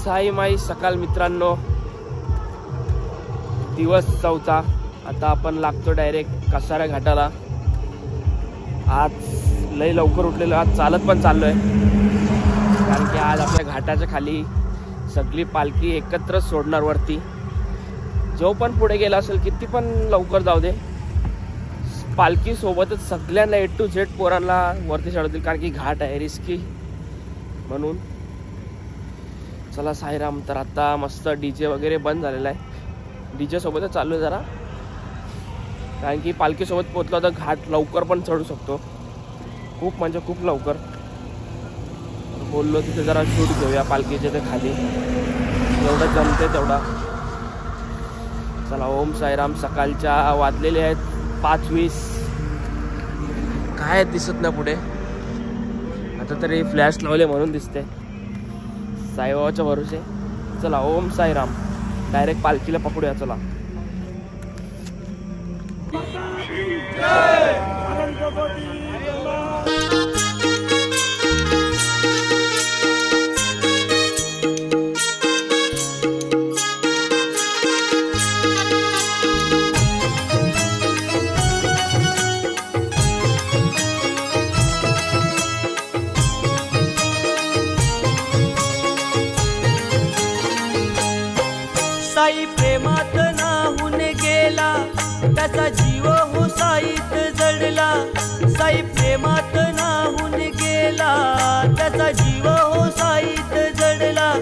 साई माई सकाळ मित्रांनो, दिवस चौथा. आता आपण लागतो डायरेक्ट कसारा घाटाला. आज लय लवकर उठलेलो, आज चालत पण चाललोय कारण की आज आपल्या घाटाच्या खाली सगळी पालखी एकत्र सोडणार वरती. जो पण पुढे गेला असेल किती पण लवकर जाऊ दे, पालखी सोबतच सगळ्यांना A to Z पोरांना वरती चढवतील कारण की घाट आहे रिस्की म्हणून. चला साईराम. तर आता मस्त DJ वगैरे बंद झालेला आहे, DJ सोबतच चालू आहे जरा कारण की पालखीसोबत पोहोचलो तर घाट लवकर पण चढू शकतो, खूप म्हणजे खूप लवकर. बोललो तिथे जरा शूट घेऊया पालखीचे ते खाली, जेवढं जमते तेवढा. चला ओम साईराम. सकाळच्या वाजलेले आहेत 5:20. काय दिसत ना पुढे, आता तरी फ्लॅश लावले म्हणून दिसते. साईबाबाच्या भरोसे. चला ओम साईराम. डायरेक्ट पालखीला पकडूया. चला. साई प्रेमात नाहून गेला, त्याचा जीव हो साईत जडला. साई प्रेमात नाहून गेला, त्याचा जीव हो साईत जडला.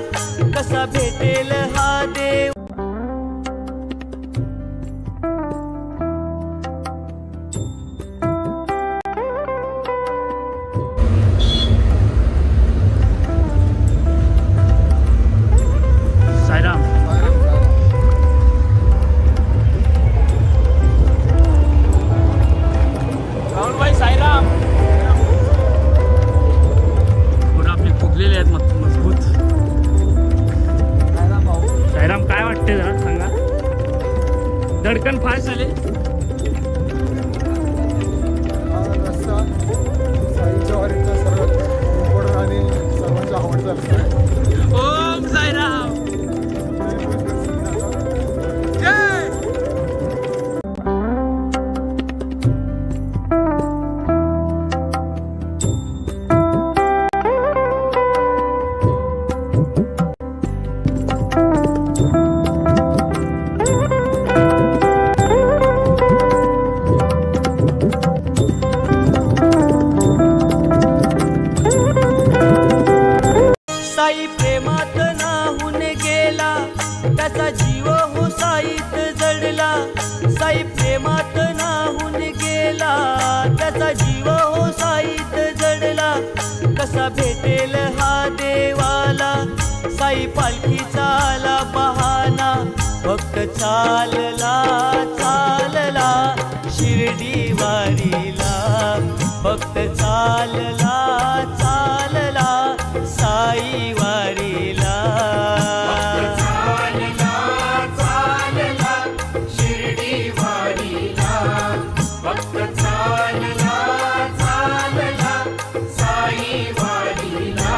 कसा भेटेल हा देव. धडकन फास्ट झाले. रस्ता साईच्या वारीचा सर्वात इम्पॉर्टंट आणि सर्वांचा आवडता रस्ता. ओम साईराम. साई प्रेमात नाहून गेला, त्याचा जीव हो साईत जडला. साई प्रेमात नाहून गेला, त्याचा जीव हो साईत जडला. कसा भेटेल हा देवाला. साई पालखीचा आला बहाना, भक्त चालला चालला शिर्डी वारीला. भक्त चालला चालला साई वारीला. शिर्डी वारीला. भक्त चालला चालला साई वारीला.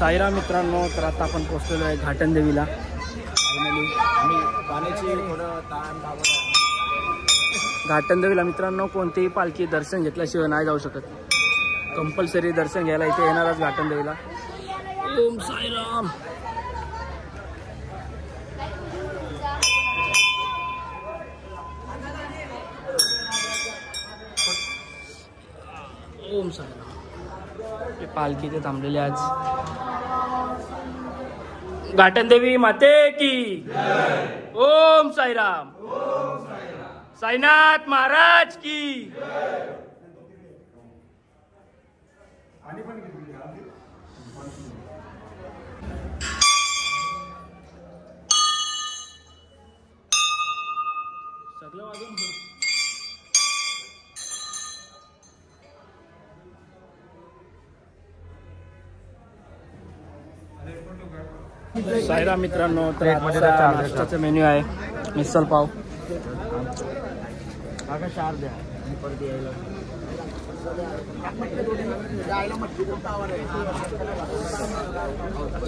साईराम मित्रांनो, तर आता आपण पोहोचलेलो आहे घाटन देवीला. घाटन देवीला मित्रांनो कोणतीही पालखी दर्शन घेतल्याशिवाय नाही जाऊ शकत. कंपल्सरी दर्शन घ्यायला इथे येणारच घाटन देवीला. ओम साईराम. ओम साईराम. हे पालखी ते थांबलेले आज. घाटन देवी माते की. ओम साईराम. साईनाथ महाराज की. सगळं वाजून साईराम मित्रांनो, तर नाश्त्याचा मेन्यू आहे मिसल पाव. चार द्या.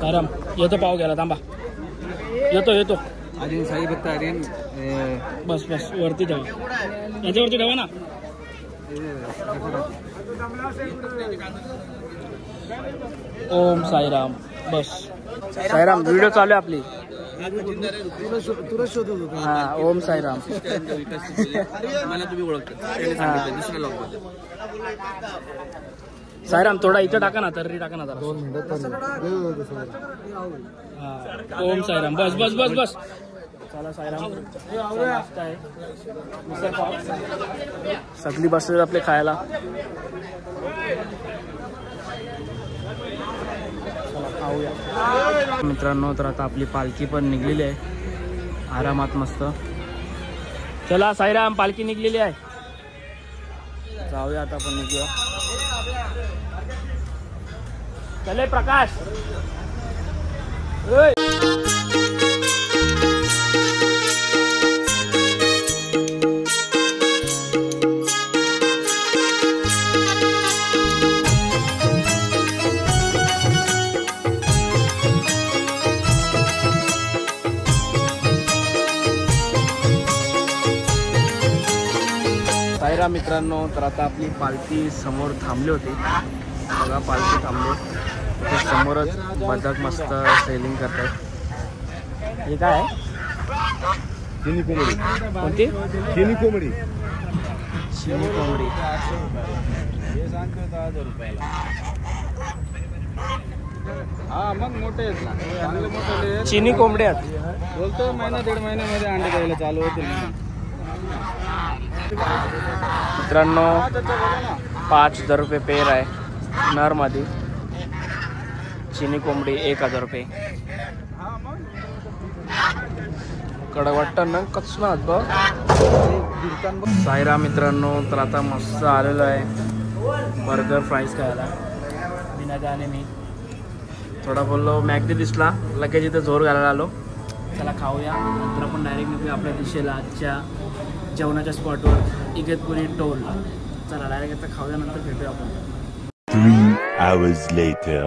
साईराम येतो पाव घ्यायला. थांबा येतो. आर्यन साई बघता आर्यन. बस वरती ठेवा. याच्यावरती ठेवा ना. ओम साईराम. बस साईराम व्हिडिओ चालू आहे आपली. हा ओम साईराम. मला तुम्ही ओळखता. साईराम थोडा इथं टाका ना, तर्री टाका ना जरा. ओम साईराम. बस चला साईराम. सगळी बसले आपले खायला. मित्रांनो, तर आता आपली पालखी पण निघलेली आहे आरामात मस्त. चला साईराम, पालखी निघलेली आहे. जाऊया आता आपण निघूया. चले प्रकाश. साईराम मित्रांनो, तर आता आपली पालखी समोर थांबली होती. बघा पालखी थांबली. ते समोरच बदक मस्त सेलिंग करतात. हे काय आहे? चिनी कोंबडी. कोणती? चिनी कोंबडी. चिनी कोंबडी. हा मग मोठे आहेत ना, चांगले मोठे. चिनी कोंबडे आहेत. बोलतो महिना 1.5 महिन्यामध्ये अंडे द्यायला चालू होतील. मित्रांनो 5,000 रुपये पेर आहे नरमध्ये. चिनी कोंबडी 1,000 रुपये. कडक वाटतं ना कसं बघ. साईराम मित्रांनो, तर आता मस्त आलेलो आहे बर्गर फ्राईज खायला. बिना जाणे मी थोडा बोललो मॅगडी दिसला, लगेच इथं जोर घालायला आलो. चला खाऊया. नंतर आपण डायरेक्ट निघूया आपल्या दिशेला आजच्या जेवणाच्या स्पॉटवर इगतपुरी टोल. चला डायरेक्ट आता खाऊया, नंतर भेटूया आपण. 3 hours later.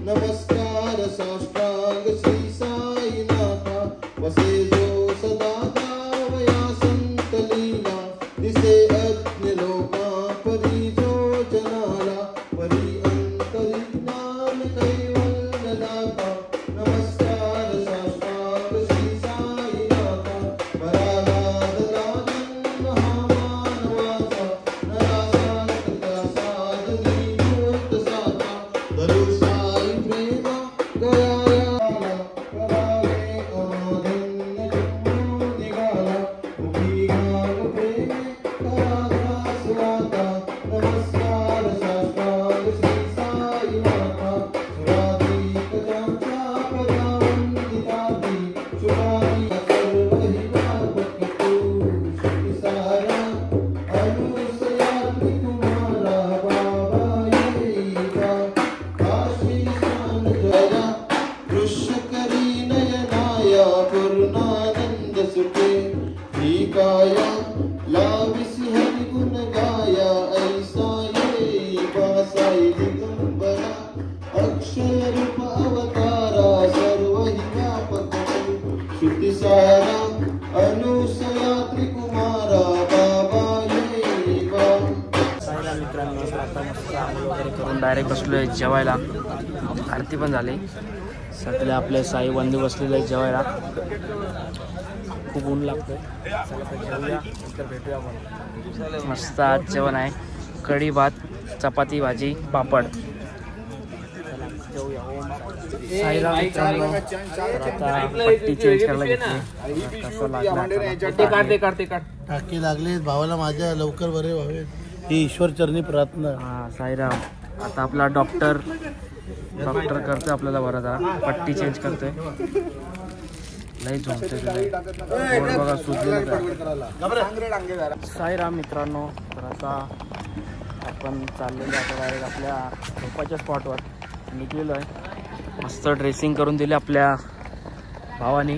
नमस्कार साष्टांग श्री साईनाथा. वसे जो सदा दावया संत लीला. दिसे अज्ञ लोका परी जो जनाला. परी अंतरी ज्ञान कैवल्य दाता. नमस्कार साष्टांग श्री साईनाथा. परागाद राजन महामानवाचा. नराशांत त्या साधनी मूर्त साता. गरुड साई प्रेमा गया करून डायरेक्ट बसलो आहे जेवायला. आरती पण झाली. सगळे आपले साई बंधू बसलेले आहेत जेवायला. खूप ऊन लागतंय. चला तर जेवूया, नंतर भेटूया आपण. मस्त आज जेवण आहे. कढी भात, चपाती, भाजी, पापड. चला जेवूया. ओम साईराम मित्रांनो. तर आता पट्टी चेंज करायला घेतली. कसं लागलं टाके लागले भावाला माझ्या, लवकर बरे व्हावे ही ईश्वर चरणी प्रार्थना. हां साईराम. आता आपला डॉक्टर करतोय आपल्याला बरं. जरा पट्टी चेंज करतोय. लई झोपतोय बघा सुचलेलं. साईराम मित्रांनो. तर आता आपण चाललेलो आता डायरेक्ट आपल्या झोपाच्या स्पॉटवर निघलेलो आहे. मस्त ड्रेसिंग करून दिले आपल्या भावानी.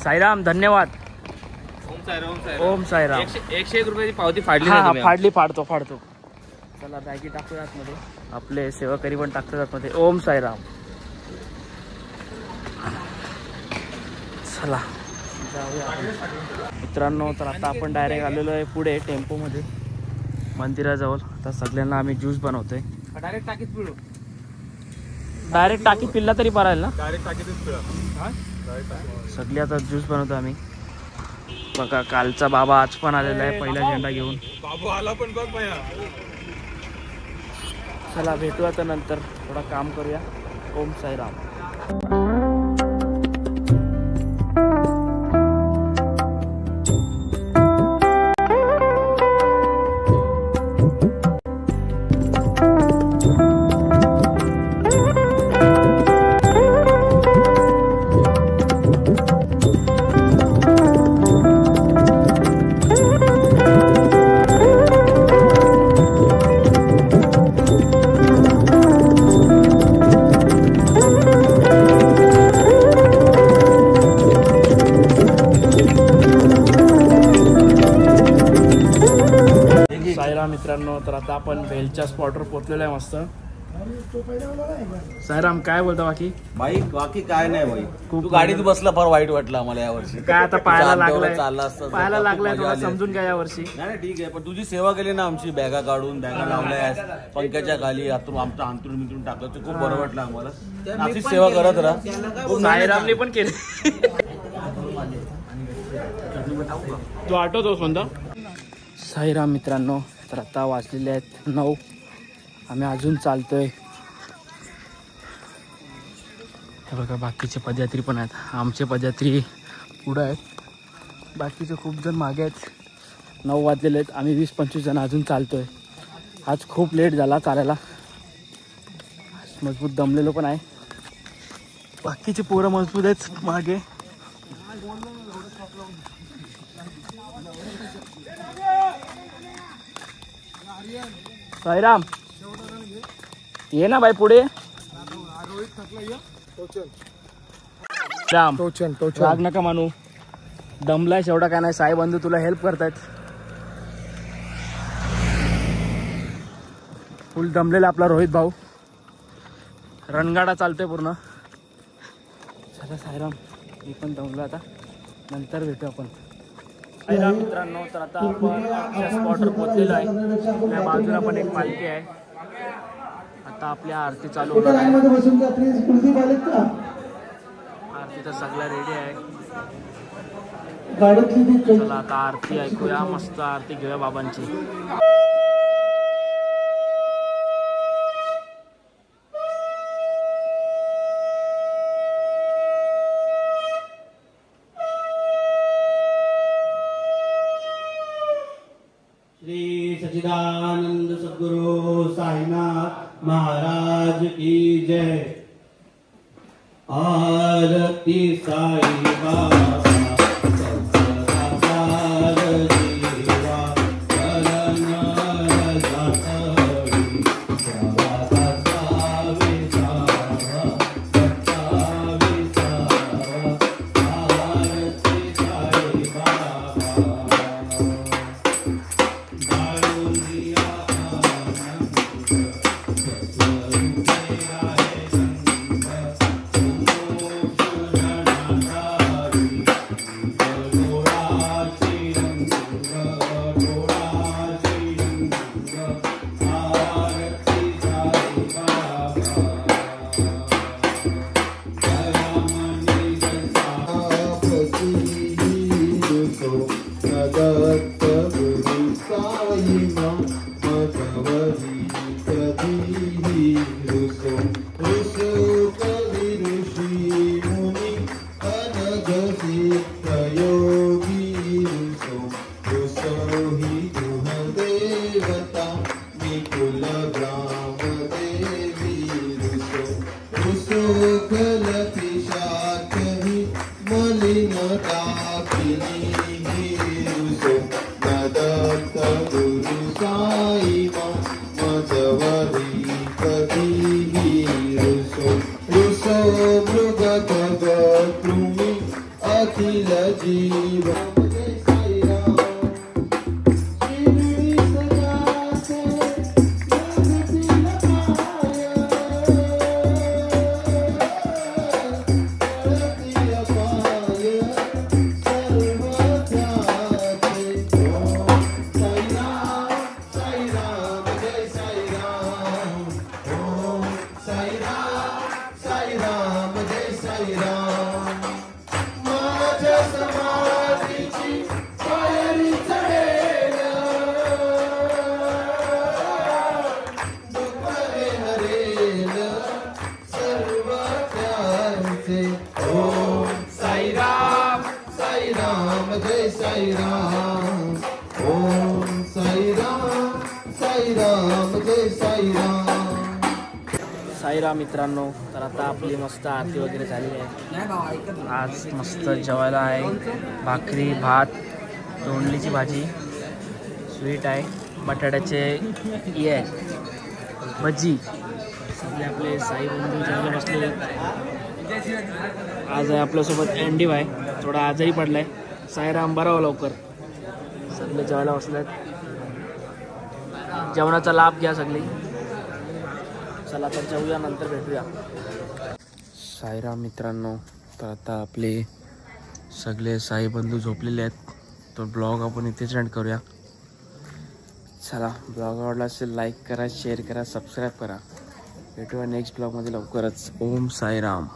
साईराम धन्यवाद. ओम साईराम. 101 रुपयाची पावती फाडली. हा फाडतो. चला बॅगी टाकूया आतमध्ये. आपले सेवाकरी पण टाकतात आतमध्ये. ओम साईराम. चला जाऊया मित्रांनो. तर आता आपण डायरेक्ट आलेलो आहे पुढे टेम्पोमध्ये मंदिराजवळ. आता सगळ्यांना आम्ही ज्यूस बनवतोय. डायरेक्ट टाकीत पिल्ला तरी पारायला ना. सगळे आता ज्यूस बनवतो आम्ही. बघा कालचा बाबा आज पण आलेला आहे पहिला झेंडा घेऊन. चला भेटू आता नंतर. थोडा काम करूया. ओम साईराम. मित्रांनो. तर आता आपण भेलच्या स्पॉटवर पोहोचलेलो आहे मस्त. साईराम काय बोलता बाकी? बाकी काय नाही भाई. खूप तू गाडीत बसला फार वाईट वाटलं आम्हाला यावर्षी. काय आता पाहायला लागलाय चालला थोडं समजून घ्या यावर्षी. नाही ठीक आहे, पण तुझी सेवा केली ना आमची. बॅगा काढून बॅगा लावल्या पंख्याच्या खाली आमचं अंतरून मिटून टाकलं. ते खूप बरं वाटलं आम्हाला. अशीच सेवा करत राहा. साईरामने पण केले. तू आठवतोस कोणता? साईराम मित्रांनो. तर आता वाजलेले आहेत 9. आम्ही अजून चालतोय. हे बघा बाकीचे पदयात्री पण आहेत. आमचे पदयात्री पुढं आहेत. बाकीचे खूप जण मागे आहेत. 9 वाजलेले आहेत. आम्ही 20-25 जण अजून चालतोय. आज खूप लेट झाला चालायला. मजबूत दमलेलो पण आहे. बाकीचे पोरं मजबूत आहेत मागे. साईराम ये ना बाई पुढे. राम राग नका मानू. दमलाय शेवटा काय नाही. साई बंधू तुला हेल्प करतायत. फुल दमलेला आपला रोहित भाऊ. रणगाडा चालतोय पूर्ण. चला साईराम मी पण दमलो आता. नंतर भेटू आपण. साईराम मित्रांनो. तर आता आपण स्पॉटवर पोहोचलेलो आहे. त्या बाजूला पण एक पालखी आहे. आता आपल्या आरती चालू होणार आहे. आरती तर सगळ्या रेडी आहे. चला आता आरती ऐकूया. मस्त आरती घेऊया बाबांची. श्री सच्चिदानंद सद्गुरु साईनाथ महाराज की जय. आरती साई बाबा. कुसुकल पिशाचहि मलिनताकिनी रुसो नदत्त गुरु साई मदवरी कधीहि रुसो रुसो मृगत गृमी अखिल जीव साईराम मित्रांनो, तर आता आपली मस्त आरती वगैरे झालेली आहे. आज मस्त जेवायला आहे भाकरी, भात, तोंडलीची भाजी, स्वीट आहे, बटाट्याचे हे भजी. सगळे आपले साई बंधू जेवायला बसलेले. आज आहे आपल्यासोबत अँडी भाई, थोडा आजारी पडलाय. साईराम बरा हो लवकर. सगळे जेवायला बसलेत. जेवणाचा लाभ घ्या सगळी. चला तर जेवूया, नंतर भेटूया. साईराम मित्रांनो, तर आता आपले सगळे साई बंधू झोपलेले आहेत. तो ब्लॉग आपण इथेच एंड करूया. चला, ब्लॉग आवडला असेल लाईक करा, शेअर करा, सबस्क्राईब करा. भेटूया नेक्स्ट ब्लॉगमध्ये लवकरच. ओम साईराम.